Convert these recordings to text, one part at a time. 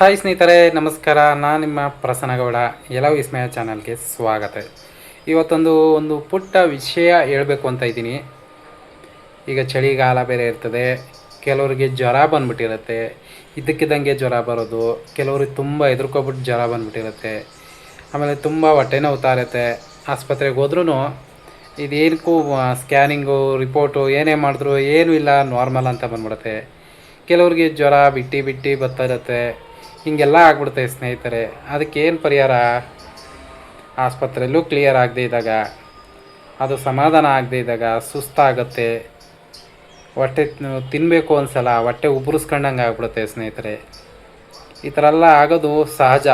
Hi ಸ್ನೇಹಿತರೆ, ನಮಸ್ಕಾರ. ನಾನು ನಿಮ್ಮ ಪ್ರಸನ್ನಗೌಡ. ಎಲ್ಲವೂ ವಿಸ್ಮಯ ಚಾನಲ್ಗೆ ಸ್ವಾಗತ. ಇವತ್ತೊಂದು ಪುಟ್ಟ ವಿಷಯ ಹೇಳಬೇಕು ಅಂತ ಇದ್ದೀನಿ. ಈಗ ಚಳಿಗಾಲ ಬೇರೆ ಇರ್ತದೆ, ಕೆಲವರಿಗೆ ಜ್ವರ ಬಂದ್ಬಿಟ್ಟಿರುತ್ತೆ, ಇದ್ದಕ್ಕಿದ್ದಂಗೆ ಜ್ವರ ಬರೋದು, ಕೆಲವ್ರಿಗೆ ತುಂಬ ಹೆದರ್ಕೊಬಿಟ್ಟು ಜ್ವರ ಬಂದ್ಬಿಟ್ಟಿರುತ್ತೆ, ಆಮೇಲೆ ತುಂಬ ಹೊಟ್ಟೆ ನೋವ್ತಾ ಇರುತ್ತೆ. ಆಸ್ಪತ್ರೆಗೆ ಹೋದ್ರೂ ಇದೇನಕ್ಕೂ ಸ್ಕ್ಯಾನಿಂಗು ರಿಪೋರ್ಟು ಏನೇ ಮಾಡಿದ್ರು ಏನೂ ಇಲ್ಲ, ನಾರ್ಮಲ್ ಅಂತ ಬಂದ್ಬಿಡುತ್ತೆ. ಕೆಲವ್ರಿಗೆ ಜ್ವರ ಬಿಟ್ಟು ಬರ್ತಾ ಇರುತ್ತೆ. ಹೀಗೆಲ್ಲ ಆಗ್ಬಿಡುತ್ತೆ ಸ್ನೇಹಿತರೆ. ಅದಕ್ಕೇನು ಪರಿಹಾರ? ಆಸ್ಪತ್ರೆಯಲ್ಲೂ ಕ್ಲಿಯರ್ ಆಗದೆ ಇದ್ದಾಗ, ಅದು ಸಮಾಧಾನ ಆಗದೆ ಇದ್ದಾಗ ಸುಸ್ತಾಗುತ್ತೆ, ಹೊಟ್ಟೆ ತಿನ್ನಬೇಕು ಅನ್ಸಲ್ಲ, ಹೊಟ್ಟೆ ಉಬ್ಬರಿಸ್ಕೊಂಡಂಗೆ ಆಗ್ಬಿಡುತ್ತೆ ಸ್ನೇಹಿತರೆ. ಈ ಥರ ಎಲ್ಲ ಆಗೋದು ಸಹಜ.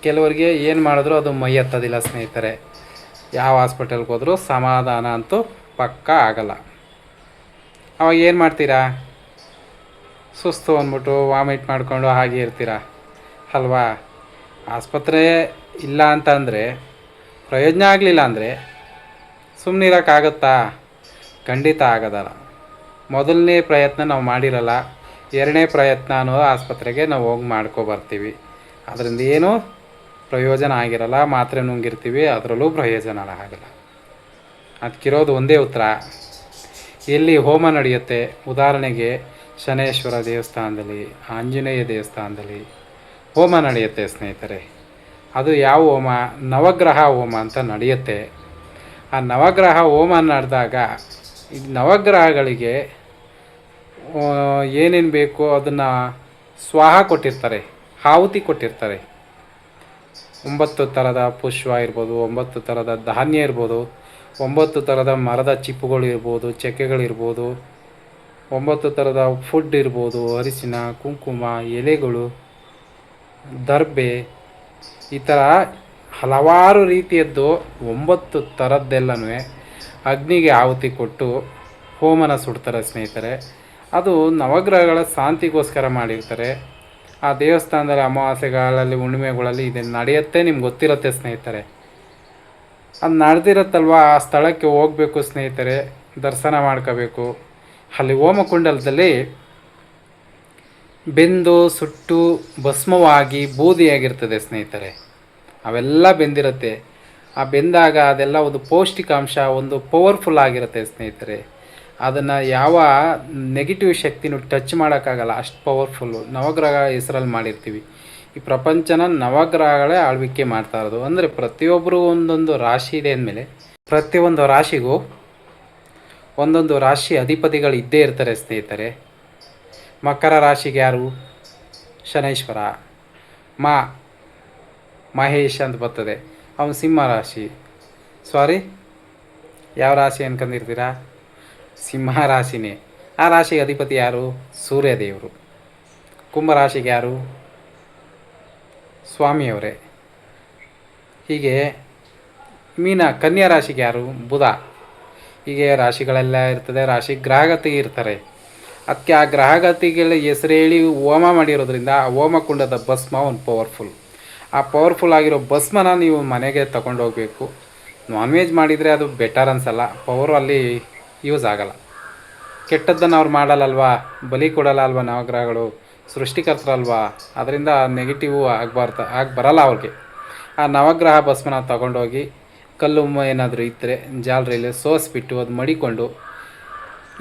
ಕೆಲವರಿಗೆ ಏನು ಮಾಡಿದ್ರು ಅದು ಮೈ ಹತ್ತೋದಿಲ್ಲ ಸ್ನೇಹಿತರೆ. ಯಾವ ಹಾಸ್ಪಿಟಲ್ಗೆ ಹೋದರೂ ಸಮಾಧಾನ ಅಂತೂ ಪಕ್ಕಾ ಆಗಲ್ಲ. ಅವಾಗ ಏನು ಮಾಡ್ತೀರಾ? ಸುಸ್ತು ಅಂದ್ಬಿಟ್ಟು ವಾಮಿಟ್ ಮಾಡಿಕೊಂಡು ಹಾಗೆ ಇರ್ತೀರಾ ಅಲ್ವಾ? ಆಸ್ಪತ್ರೆ ಇಲ್ಲ ಅಂತಂದರೆ, ಪ್ರಯೋಜನ ಆಗಲಿಲ್ಲ ಅಂದರೆ ಸುಮ್ಮನಿರೋಕ್ಕಾಗತ್ತಾ? ಖಂಡಿತ ಆಗೋದಲ್ಲ. ಮೊದಲನೇ ಪ್ರಯತ್ನ ನಾವು ಮಾಡಿರಲ್ಲ, ಎರಡನೇ ಪ್ರಯತ್ನ ಅನ್ನೋ ಆಸ್ಪತ್ರೆಗೆ ನಾವು ಹೋಗಿ ಮಾಡ್ಕೊಬರ್ತೀವಿ. ಅದರಿಂದ ಏನೂ ಪ್ರಯೋಜನ ಆಗಿರಲ್ಲ. ಮಾತ್ರೆ ನುಂಗಿರ್ತೀವಿ, ಅದರಲ್ಲೂ ಪ್ರಯೋಜನ ಆಗಲ್ಲ. ಅದಕ್ಕಿರೋದು ಒಂದೇ ಉತ್ತರ. ಎಲ್ಲಿ ಹೋಮ ನಡೆಯುತ್ತೆ, ಉದಾಹರಣೆಗೆ ಶನೇಶ್ವರ ದೇವಸ್ಥಾನದಲ್ಲಿ, ಆಂಜನೇಯ ದೇವಸ್ಥಾನದಲ್ಲಿ ಹೋಮ ನಡೆಯುತ್ತೆ ಸ್ನೇಹಿತರೆ. ಅದು ಯಾವ ಹೋಮ? ನವಗ್ರಹ ಹೋಮ ಅಂತ ನಡೆಯುತ್ತೆ. ಆ ನವಗ್ರಹ ಹೋಮ ನಡೆದಾಗ ಈ ನವಗ್ರಹಗಳಿಗೆ ಏನೇನು ಬೇಕೋ ಅದನ್ನು ಸ್ವಾಹ ಕೊಟ್ಟಿರ್ತಾರೆ, ಆಹುತಿ ಕೊಟ್ಟಿರ್ತಾರೆ. 9 ಥರದ ಪುಷ್ಪ ಇರ್ಬೋದು, 9 ಥರದ ಧಾನ್ಯ ಇರ್ಬೋದು, 9 ಥರದ ಮರದ ಚಿಪ್ಪುಗಳು ಇರ್ಬೋದು, ಚಕ್ಕೆಗಳಿರ್ಬೋದು, 9 ಥರದ ಫುಡ್ ಇರ್ಬೋದು, ಅರಿಶಿನ, ಕುಂಕುಮ, ಎಲೆಗಳು, ದರ್ಬೆ, ಈ ಥರ ಹಲವಾರು ರೀತಿಯದ್ದು 9 ಥರದ್ದೆಲ್ಲನೂ ಅಗ್ನಿಗೆ ಆಹುತಿ ಕೊಟ್ಟು ಹೋಮನ ಸುಡ್ತಾರೆ ಸ್ನೇಹಿತರೆ. ಅದು ನವಗ್ರಹಗಳ ಶಾಂತಿಗೋಸ್ಕರ ಮಾಡಿರ್ತಾರೆ. ಆ ದೇವಸ್ಥಾನದಲ್ಲಿ ಅಮಾವಾಸ್ಯೆಗಳಲ್ಲಿ, ಹುಣ್ಣಿಮೆಗಳಲ್ಲಿ ಇದನ್ನು ನಡೆಯುತ್ತೆ. ನಿಮ್ಗೆ ಗೊತ್ತಿರುತ್ತೆ ಸ್ನೇಹಿತರೆ. ಅದು ನಡೆದಿರುತ್ತಲ್ವ, ಆ ಸ್ಥಳಕ್ಕೆ ಹೋಗಬೇಕು ಸ್ನೇಹಿತರೆ, ದರ್ಶನ ಮಾಡ್ಕೋಬೇಕು. ಅಲ್ಲಿ ಹೋಮಕುಂಡಲದಲ್ಲಿ ಬೆಂದು ಸುಟ್ಟು ಭಸ್ಮವಾಗಿ ಬೂದಿಯಾಗಿರ್ತದೆ ಸ್ನೇಹಿತರೆ. ಅವೆಲ್ಲ ಬೆಂದಿರುತ್ತೆ. ಆ ಬೆಂದಾಗ ಅದೆಲ್ಲ ಒಂದು ಪೌಷ್ಟಿಕಾಂಶ, ಒಂದು ಪವರ್ಫುಲ್ ಆಗಿರುತ್ತೆ ಸ್ನೇಹಿತರೆ. ಅದನ್ನು ಯಾವ ನೆಗೆಟಿವ್ ಶಕ್ತಿನೂ ಟಚ್ ಮಾಡೋಕ್ಕಾಗಲ್ಲ, ಅಷ್ಟು ಪವರ್ಫುಲ್ಲು. ನವಗ್ರಹ ಹೆಸರಲ್ಲಿ ಮಾಡಿರ್ತೀವಿ. ಈ ಪ್ರಪಂಚನ ನವಗ್ರಹಗಳೇ ಆಳ್ವಿಕೆ ಮಾಡ್ತಾ ಇರೋದು. ಅಂದರೆ ಪ್ರತಿಯೊಬ್ಬರು ಒಂದೊಂದು ರಾಶಿ ಇದೆ ಅಂದಮೇಲೆ, ಪ್ರತಿಯೊಂದು ರಾಶಿಗೂ ಒಂದೊಂದು ರಾಶಿ ಅಧಿಪತಿಗಳು ಇದ್ದೇ ಇರ್ತಾರೆ ಸ್ನೇಹಿತರೆ. ಮಕರ ರಾಶಿಗೆ ಯಾರು? ಶನೈಶ್ವರ. ಮಹೇಶ್ ಅಂತ ಬರ್ತದೆ, ಅವನು ಸಿಂಹ ರಾಶಿ. ಯಾವ ರಾಶಿ ಅನ್ಕೊಂಡಿರ್ತೀರಾ? ಸಿಂಹ ರಾಶಿನೇ. ಆ ರಾಶಿಗೆ ಅಧಿಪತಿ ಯಾರು? ಸೂರ್ಯದೇವರು. ಕುಂಭರಾಶಿಗೆ ಯಾರು? ಸ್ವಾಮಿಯವರೇ. ಹೀಗೆ ಕನ್ಯಾ ರಾಶಿಗೆ ಯಾರು? ಬುಧ. ಹೀಗೆ ರಾಶಿಗಳೆಲ್ಲ ಇರ್ತದೆ. ರಾಶಿ ಗ್ರಹಗತಿ ಇರ್ತಾರೆ. ಅದಕ್ಕೆ ಆ ಗ್ರಹಗತಿಗಳ ಹೆಸರು ಹೇಳಿ ಹೋಮ ಮಾಡಿರೋದ್ರಿಂದ ಆ ಹೋಮಕುಂಡದ ಭಸ್ಮ ಒಂದು ಪವರ್ಫುಲ್. ಆ ಪವರ್ಫುಲ್ ಆಗಿರೋ ಭಸ್ಮನ ನೀವು ಮನೆಗೆ ತಗೊಂಡೋಗ್ಬೇಕು. ನಾನ್ ವೆಜ್ ಮಾಡಿದರೆ ಅದು ಬೆಟರ್ ಅನ್ಸಲ್ಲ, ಪವರು ಅಲ್ಲಿ ಯೂಸ್ ಆಗಲ್ಲ. ಕೆಟ್ಟದ್ದನ್ನು ಅವ್ರು ಮಾಡಲ್ಲಲ್ವಾ, ಬಲಿ ಕೊಡಲ್ಲ ಅಲ್ವಾ ನವಗ್ರಹಗಳು, ಸೃಷ್ಟಿಕರ್ತರಲ್ವಾ. ಅದರಿಂದ ನೆಗೆಟಿವ್ ಬರಲ್ಲ ಅವ್ರಿಗೆ. ಆ ನವಗ್ರಹ ಭಸ್ಮನ ತಗೊಂಡೋಗಿ ಕಲ್ಲು ಏನಾದರೂ ಇದ್ದರೆ ಜಾಲರಿಯಲ್ಲಿ ಸೋಸಿಬಿಟ್ಟು ಅದು ಮಡಿಕೊಂಡು,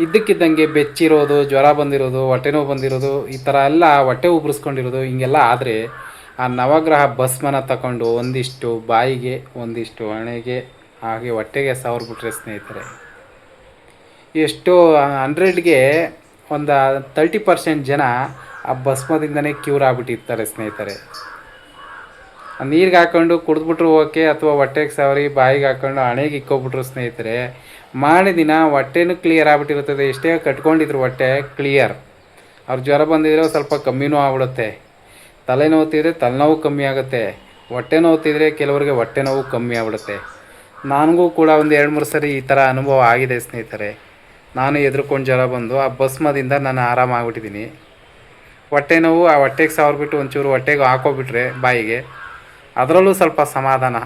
ಇದ್ದಕ್ಕಿದ್ದಂಗೆ ಬೆಚ್ಚಿರೋದು, ಜ್ವರ ಬಂದಿರೋದು, ಹೊಟ್ಟೆ ನೋವು ಬಂದಿರೋದು, ಈ ಥರ ಎಲ್ಲ ಹೊಟ್ಟೆ ಉಬ್ರಿಸ್ಕೊಂಡಿರೋದು, ಹಿಂಗೆಲ್ಲ ಆದರೆ ಆ ನವಗ್ರಹ ಭಸ್ಮನ ತಗೊಂಡು ಒಂದಿಷ್ಟು ಬಾಯಿಗೆ, ಒಂದಿಷ್ಟು ಹಣೆಗೆ, ಹಾಗೆ ಹೊಟ್ಟೆಗೆ ಸವರ್ಬಿಟ್ರೆ ಸ್ನೇಹಿತರೆ, ಎಷ್ಟೋ 100ಗೆ ಒಂದು 30% ಜನ ಆ ಭಸ್ಮದಿಂದನೇ ಕ್ಯೂರ್ ಆಗಿಬಿಟ್ಟಿರ್ತಾರೆ ಸ್ನೇಹಿತರೆ. ನೀರಿಗೆ ಹಾಕ್ಕೊಂಡು ಕುಡಿದ್ಬಿಟ್ರು ಓಕೆ, ಅಥವಾ ಹೊಟ್ಟೆಗೆ ಸವರಿ ಬಾಯಿಗೆ ಹಾಕ್ಕೊಂಡು ಹಣೆಗೆ ಇಕ್ಕೊಬಿಟ್ರು ಸ್ನೇಹಿತರೆ, ಮಾಡಿ ದಿನ ಹೊಟ್ಟೆನೂ ಕ್ಲಿಯರ್ ಆಗಿಬಿಟ್ಟಿರ್ತದೆ. ಎಷ್ಟೇ ಕಟ್ಕೊಂಡಿದ್ರು ಹೊಟ್ಟೆ ಕ್ಲಿಯರ್. ಅವ್ರು ಜ್ವರ ಬಂದಿದ್ರೆ ಸ್ವಲ್ಪ ಕಮ್ಮಿನೂ ಆಗ್ಬಿಡುತ್ತೆ. ತಲೆನೋವ್ತಿದ್ರೆ ತಲೆನೋವು ಕಮ್ಮಿ ಆಗುತ್ತೆ. ಹೊಟ್ಟೆ ನೋವ್ತಿದ್ರೆ ಕೆಲವರಿಗೆ ಹೊಟ್ಟೆ ನೋವು ಕಮ್ಮಿ ಆಗ್ಬಿಡುತ್ತೆ. ನನಗೂ ಕೂಡ ಒಂದು 2-3 ಸರಿ ಈ ಥರ ಅನುಭವ ಆಗಿದೆ ಸ್ನೇಹಿತರೆ. ನಾನು ಎದ್ರುಕೊಂಡು ಜ್ವರ ಬಂದು ಆ ಭಸ್ಮದಿಂದ ನಾನು ಆರಾಮಾಗ್ಬಿಟ್ಟಿದ್ದೀನಿ. ಹೊಟ್ಟೆ ನೋವು ಆ ಹೊಟ್ಟೆಗೆ ಸವರ್ಬಿಟ್ಟು ಒಂಚೂರು ಹೊಟ್ಟೆಗೆ ಹಾಕೋಬಿಟ್ರೆ ಬಾಯಿಗೆ, ಅದರಲ್ಲೂ ಸ್ವಲ್ಪ ಸಮಾಧಾನ.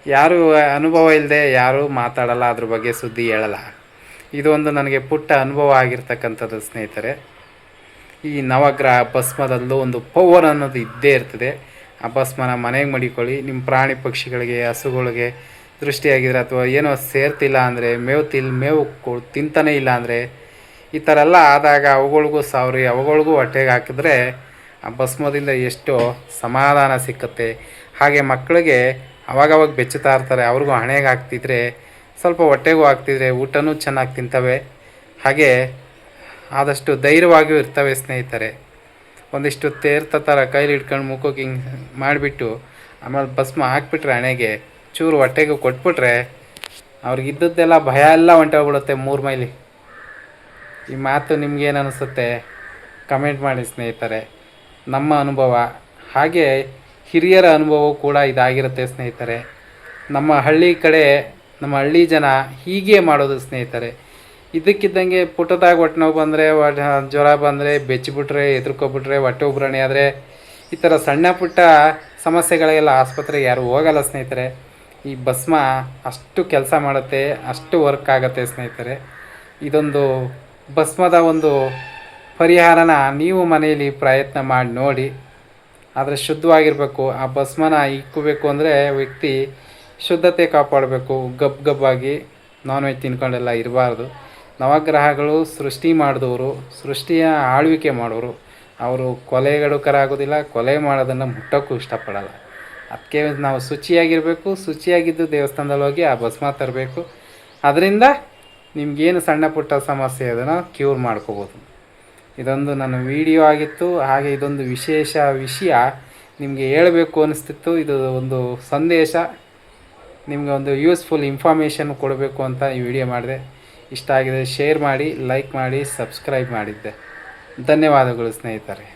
ಯಾರು ಅನುಭವ ಇಲ್ಲದೆ ಯಾರೂ ಮಾತಾಡಲ್ಲ, ಅದ್ರ ಬಗ್ಗೆ ಸುದ್ದಿ ಹೇಳಲ್ಲ. ಇದೊಂದು ನನಗೆ ಪುಟ್ಟ ಅನುಭವ ಆಗಿರ್ತಕ್ಕಂಥದ್ದು ಸ್ನೇಹಿತರೆ. ಈ ನವಗ್ರಹ ಭಸ್ಮದಲ್ಲೂ ಒಂದು ಪವರ್ ಅನ್ನೋದು ಇದ್ದೇ ಇರ್ತದೆ. ಆ ಭಸ್ಮನ ಮನೆಗೆ ಮಡಿಕೊಳ್ಳಿ. ನಿಮ್ಮ ಪ್ರಾಣಿ ಪಕ್ಷಿಗಳಿಗೆ, ಹಸುಗಳಿಗೆ ದೃಷ್ಟಿಯಾಗಿದ್ರೆ ಅಥವಾ ಏನೋ ಸೇರ್ತಿಲ್ಲ ಅಂದರೆ, ಮೇವು ತಿಂತಾನೆ ಇಲ್ಲ ಅಂದರೆ, ಈ ಥರ ಎಲ್ಲ ಆದಾಗ ಅವುಗಳಿಗೂ ಸಾವ್ರಿ ಅವುಗಳಿಗೂ ಹೊಟ್ಟೆಗೆ ಹಾಕಿದ್ರೆ ಆ ಭಸ್ಮದಿಂದ ಎಷ್ಟು ಸಮಾಧಾನ ಸಿಕ್ಕುತ್ತೆ. ಹಾಗೆ ಮಕ್ಕಳಿಗೆ ಅವಾಗವಾಗ ಬೆಚ್ಚುತ್ತಾ ಇರ್ತಾರೆ, ಅವ್ರಿಗೂ ಹಣೆಗೆ ಹಾಕ್ತಿದ್ರೆ ಸ್ವಲ್ಪ ಹೊಟ್ಟೆಗೂ ಹಾಕ್ತಿದ್ರೆ ಊಟನೂ ಚೆನ್ನಾಗಿ ತಿಂತವೆ. ಹಾಗೆ ಆದಷ್ಟು ಧೈರ್ಯವಾಗಿಯೂ ಇರ್ತವೆ ಸ್ನೇಹಿತರೆ. ಒಂದಿಷ್ಟು ತೇರ್ತ ಥರ ಕೈಲಿ ಹಿಡ್ಕೊಂಡು ಮುಖಕ್ಕೆ ಹಿಂಗೆ ಮಾಡಿಬಿಟ್ಟು ಆಮೇಲೆ ಭಸ್ಮ ಹಾಕ್ಬಿಟ್ರೆ ಹಣೆಗೆ ಚೂರು ಹೊಟ್ಟೆಗೂ ಕೊಟ್ಬಿಟ್ರೆ ಅವ್ರಿಗಿದ್ದದ್ದೆಲ್ಲ ಭಯ ಎಲ್ಲ ಹೊಂಟೋಗ್ಬಿಡುತ್ತೆ 3 ಮೈಲಿ. ಈ ಮಾತು ನಿಮ್ಗೇನು ಅನಿಸುತ್ತೆ ಕಮೆಂಟ್ ಮಾಡಿ ಸ್ನೇಹಿತರೆ. ನಮ್ಮ ಅನುಭವ ಹಾಗೆ ಹಿರಿಯರ ಅನುಭವ ಕೂಡ ಇದಾಗಿರುತ್ತೆ ಸ್ನೇಹಿತರೆ. ನಮ್ಮ ಹಳ್ಳಿ ಜನ ಹೀಗೆ ಮಾಡೋದು ಸ್ನೇಹಿತರೆ. ಇದಕ್ಕಿದ್ದಂಗೆ ಪುಟ್ಟದಾಗ ಹೊಟ್ಟೆ ನೋವು ಬಂದರೆ, ಜ್ವರ ಬಂದರೆ, ಬೆಚ್ಚಿಬಿಟ್ರೆ, ಹೆದರ್ಕೊಬಿಟ್ರೆ, ಹೊಟ್ಟೆ ಉಬ್ರಣೆ ಆದರೆ ಈ ಥರ ಸಣ್ಣ ಪುಟ್ಟ ಸಮಸ್ಯೆಗಳಿಗೆಲ್ಲ ಆಸ್ಪತ್ರೆಗೆ ಯಾರು ಹೋಗಲ್ಲ ಸ್ನೇಹಿತರೆ. ಈ ಭಸ್ಮ ಅಷ್ಟು ಕೆಲಸ ಮಾಡುತ್ತೆ, ಅಷ್ಟು ವರ್ಕ್ ಆಗುತ್ತೆ ಸ್ನೇಹಿತರೆ. ಇದೊಂದು ಭಸ್ಮದ ಒಂದು ಪರಿಹಾರನ ನೀವು ಮನೆಯಲ್ಲಿ ಪ್ರಯತ್ನ ಮಾಡಿ ನೋಡಿ. ಆದರೆ ಶುದ್ಧವಾಗಿರಬೇಕು. ಆ ಭಸ್ಮನ ಇಕ್ಕಬೇಕು ಅಂದರೆ ವ್ಯಕ್ತಿ ಶುದ್ಧತೆ ಕಾಪಾಡಬೇಕು. ಗಬ್ಬಾಗಿ ನಾನ್ ವೆಜ್ ತಿನ್ಕೊಂಡೆಲ್ಲ ಇರಬಾರ್ದು. ನವಗ್ರಹಗಳು ಸೃಷ್ಟಿ ಮಾಡಿದವರು, ಸೃಷ್ಟಿಯ ಆಳ್ವಿಕೆ ಮಾಡೋರು. ಅವರು ಕೊಲೆಗಡುಕರಾಗೋದಿಲ್ಲ, ಕೊಲೆ ಮಾಡೋದನ್ನು ಮುಟ್ಟೋಕ್ಕೂ ಇಷ್ಟಪಡಲ್ಲ. ಅದಕ್ಕೆ ನಾವು ಶುಚಿಯಾಗಿರಬೇಕು. ಶುಚಿಯಾಗಿದ್ದು ದೇವಸ್ಥಾನದಲ್ಲಿ ಹೋಗಿ ಆ ಭಸ್ಮ ತರಬೇಕು. ಅದರಿಂದ ನಿಮಗೇನು ಸಣ್ಣ ಪುಟ್ಟ ಸಮಸ್ಯೆ ಅದನ್ನು ಕ್ಯೂರ್ ಮಾಡ್ಕೋಬೋದು. ಇದೊಂದು ನನ್ನ ವಿಡಿಯೋ ಆಗಿತ್ತು. ಹಾಗೆ ಇದೊಂದು ವಿಶೇಷ ವಿಷಯ ನಿಮಗೆ ಹೇಳಬೇಕು ಅನಿಸ್ತಿತ್ತು. ಇದು ಒಂದು ಸಂದೇಶ, ನಿಮಗೆ ಒಂದು ಯೂಸ್ಫುಲ್ ಇನ್ಫಾರ್ಮೇಷನ್ ಕೊಡಬೇಕು ಅಂತ ಈ ವಿಡಿಯೋ ಮಾಡಿದೆ. ಇಷ್ಟ ಆಗಿದೆ ಶೇರ್ ಮಾಡಿ, ಲೈಕ್ ಮಾಡಿ, ಸಬ್ಸ್ಕ್ರೈಬ್ ಮಾಡಿದ್ದೆ. ಧನ್ಯವಾದಗಳು ಸ್ನೇಹಿತರೆ.